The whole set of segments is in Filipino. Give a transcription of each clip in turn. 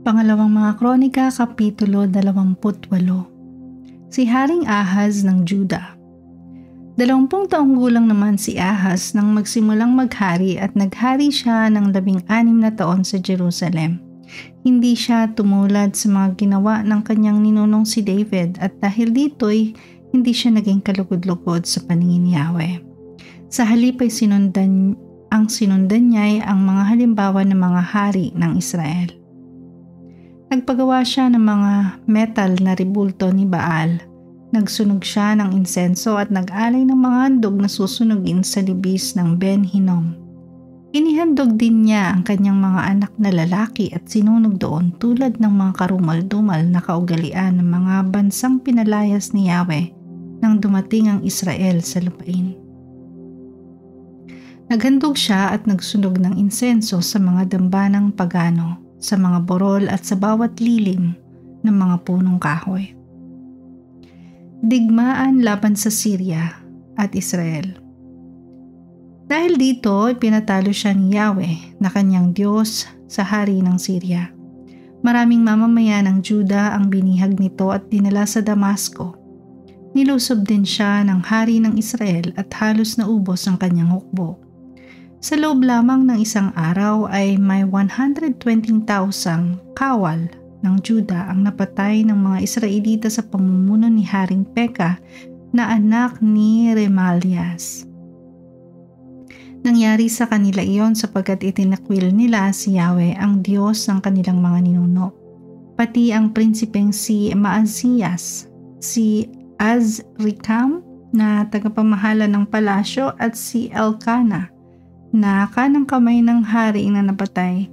Pangalawang mga Kronika, Kapitulo 28. Si Haring Ahaz ng Juda. 20 taong gulang naman si Ahaz nang magsimulang maghari at naghari siya ng 16 na taon sa Jerusalem. Hindi siya tumulad sa mga ginawa ng kanyang ninunong si David at dahil dito'y hindi siya naging kalugod-lugod sa paningin ni Yahweh. Sa halip ay sinundan niya ay ang mga halimbawa ng mga hari ng Israel. Nagpagawa siya ng mga metal na ribulto ni Baal. Nagsunog siya ng insenso at nag-alay ng mga handog na susunugin sa libis ng Ben Hinnom. Inihandog din niya ang kanyang mga anak na lalaki at sinunog doon tulad ng mga karumal-dumal na kaugalian ng mga bansang pinalayas ni Yahweh nang dumating ang Israel sa lupain. Naghandog siya at nagsunog ng insenso sa mga dambanang pagano, sa mga borol at sa bawat lilim ng mga punong kahoy. Digmaan laban sa Syria at Israel. Dahil dito, pinatalo siya ni Yahweh na kanyang Diyos sa hari ng Syria. Maraming mamamayan ng Juda ang binihag nito at dinala sa Damasco. Nilusob din siya ng hari ng Israel at halos naubos ang kanyang hukbo. Sa loob lamang ng isang araw ay may 120,000 kawal ng Juda ang napatay ng mga Israelita sa pamumuno ni Haring Pekah na anak ni Remalias. Nangyari sa kanila iyon sapagkat itinakwil nila si Yahweh ang Diyos ng kanilang mga ninuno, pati ang prinsipeng si Maasiyas, si Azrikam na tagapamahala ng palasyo at si Elkanah na kanang kamay ng hari na napatay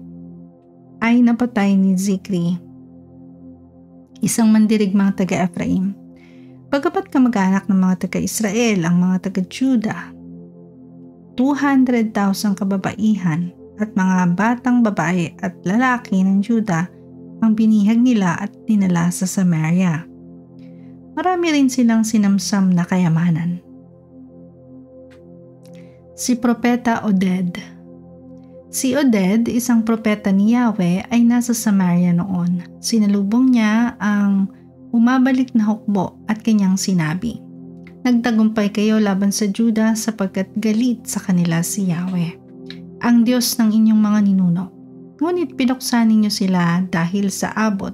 ni Zikri, isang mandirigmang taga-Ephraim. Pagkapat kamag-anak ng mga taga-Israel ang mga taga-Juda, 200,000 kababaihan at mga batang babae at lalaki ng Juda ang binihag nila at dinala sa Samaria. Marami rin silang sinamsam na kayamanan. Si Propeta Oded. Si Oded, isang propeta ni Yahweh, ay nasa Samaria noon. Sinalubong niya ang umabalik na hukbo at kanyang sinabi, "Nagtagumpay kayo laban sa Juda sapagkat galit sa kanila si Yahweh, ang Diyos ng inyong mga ninuno. Ngunit pinuksan ninyo sila dahil sa abot.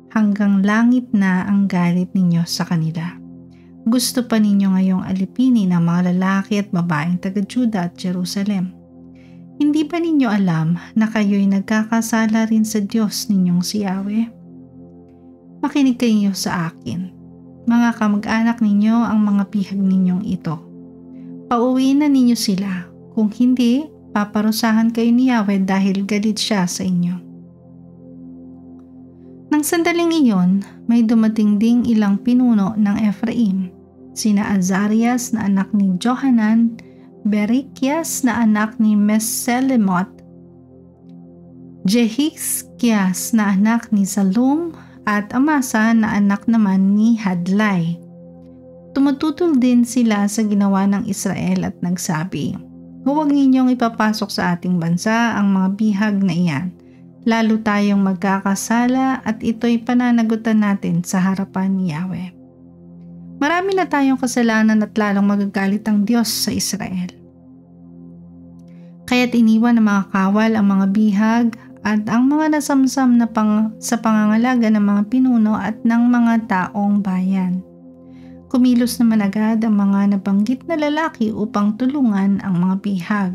Hanggang langit na ang galit ninyo sa kanila. Gusto pa ninyo ngayong alipinin ang mga lalaki at babaeng taga-Juda at Jerusalem. Hindi ba ninyo alam na kayo'y nagkakasala rin sa Diyos ninyong si Yahweh? Makinig kayo sa akin. Mga kamag-anak ninyo ang mga bihag ninyong ito. Pauwiin na ninyo sila. Kung hindi, paparusahan kayo ni Yahweh dahil galit siya sa inyo." Nang sandaling iyon, may dumating ding ilang pinuno ng Ephraim, sina Azarias na anak ni Johanan, Berekias na anak ni Meselemot, Jehiskias na anak ni Salum, at Amasa na anak naman ni Hadlai. Tumututol din sila sa ginawa ng Israel at nagsabi, "Huwag ninyong ipapasok sa ating bansa ang mga bihag na iyan. Lalo tayong magkakasala at ito'y pananagutan natin sa harapan ni Yahweh. Marami na tayong kasalanan at lalong magagalit ang Diyos sa Israel." Kaya't iniwan ng mga kawal ang mga bihag at ang mga nasamsam na sa pangangalaga ng mga pinuno at ng mga taong bayan. Kumilos naman agad ang mga nabanggit na lalaki upang tulungan ang mga bihag.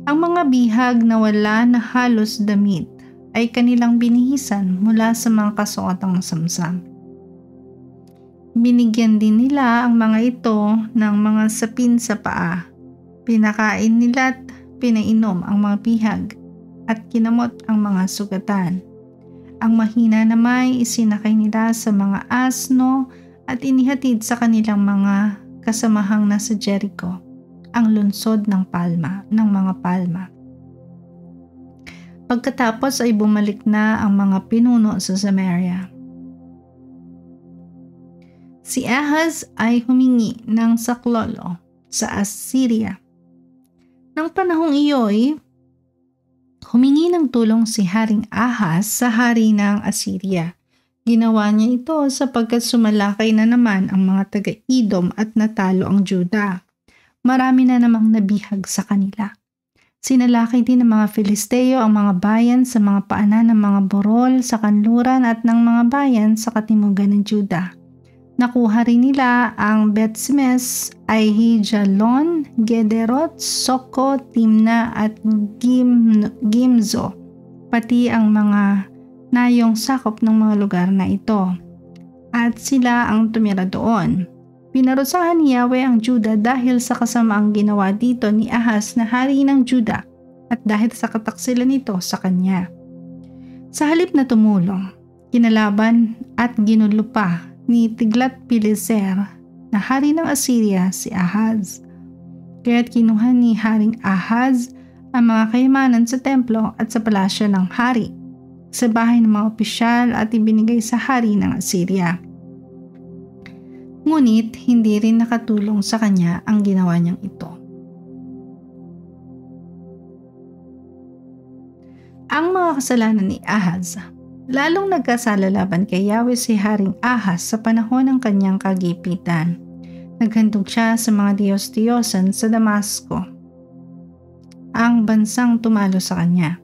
Ang mga bihag na wala na halos damit ay kanilang binihisan mula sa mga kasuotang samsam. Binigyan din nila ang mga ito ng mga sapin sa paa. Pinakain nila at pinainom ang mga bihag at kinamot ang mga sugatan. Ang mahina naman isinakay nila sa mga asno at inihatid sa kanilang mga kasamahang nasa Jericho, ang lungsod ng mga palma. Pagkatapos ay bumalik na ang mga pinuno sa Samaria. Si Ahaz ay humingi ng saklolo sa Assyria. Nang panahong iyo'y Humingi ng tulong si Haring Ahaz sa hari ng Assyria. Ginawa niya ito sapagkat sumalakay na naman ang mga taga-Edom at natalo ang Juda. Marami na namang nabihag sa kanila. Sinalakay din ng mga Filisteo ang mga bayan sa mga paanan ng mga burol sa kanluran at ng mga bayan sa katimugan ng Juda. Nakuha rin nila ang Bet-Semes, Aijalon, Gederot, Soko, Timna at Gimzo, pati ang mga nayong sakop ng mga lugar na ito. At sila ang tumira doon. Pinarusahan ni Yahweh ang Juda dahil sa kasamaang ginawa dito ni Ahaz na hari ng Juda at dahil sa kataksilan nito sa kanya. Sa halip na tumulong, kinalaban at ginulo pa ni Tiglat-Pileser na hari ng Assyria si Ahaz. Kaya't kinuha ni Haring Ahaz ang mga kayamanan sa templo at sa palasyo ng hari, sa bahay ng mga opisyal at ibinigay sa hari ng Assyria. Ngunit hindi rin nakatulong sa kanya ang ginawa niyang ito. Ang mga kasalanan ni Ahaz. Lalong nagkasala laban kay Yahweh si Haring Ahaz sa panahon ng kanyang kagipitan. Naghandog siya sa mga Diyos-Diyosan sa Damasco, ang bansang tumalo sa kanya.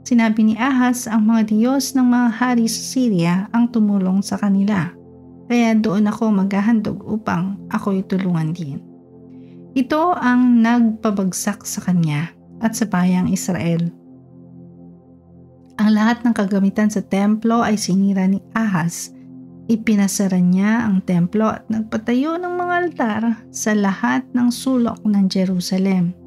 Sinabi ni Ahaz ang mga Diyos ng mga hari sa Syria ang tumulong sa kanila, kaya doon ako maghahandog upang ako'y tulungan din. Ito ang nagpabagsak sa kanya at sa bayang Israel. Ang lahat ng kagamitan sa templo ay sinira ni Ahaz. Ipinasara niya ang templo at nagpatayo ng mga altar sa lahat ng sulok ng Jerusalem.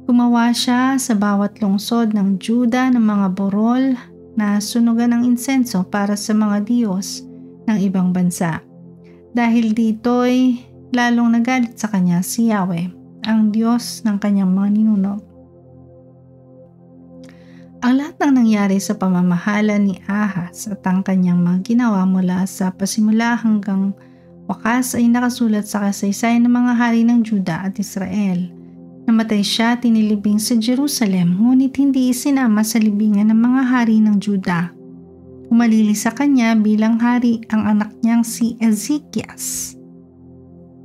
Gumawa siya sa bawat lungsod ng Juda ng mga burol na sunugan ng insenso para sa mga Diyos ng ibang bansa. Dahil dito'y lalong nagalit sa kanya si Yahweh, ang Diyos ng kanyang mga ninuno. Ang lahat ng nangyari sa pamamahala ni Ahaz at ang kanyang mga ginawa mula sa pasimula hanggang wakas ay nakasulat sa kasaysayan ng mga hari ng Juda at Israel. Namatay siya tinilibing sa Jerusalem, ngunit hindi isinama sa libingan ng mga hari ng Juda. Umalili sa kanya bilang hari ang anak niyang si Ezekias.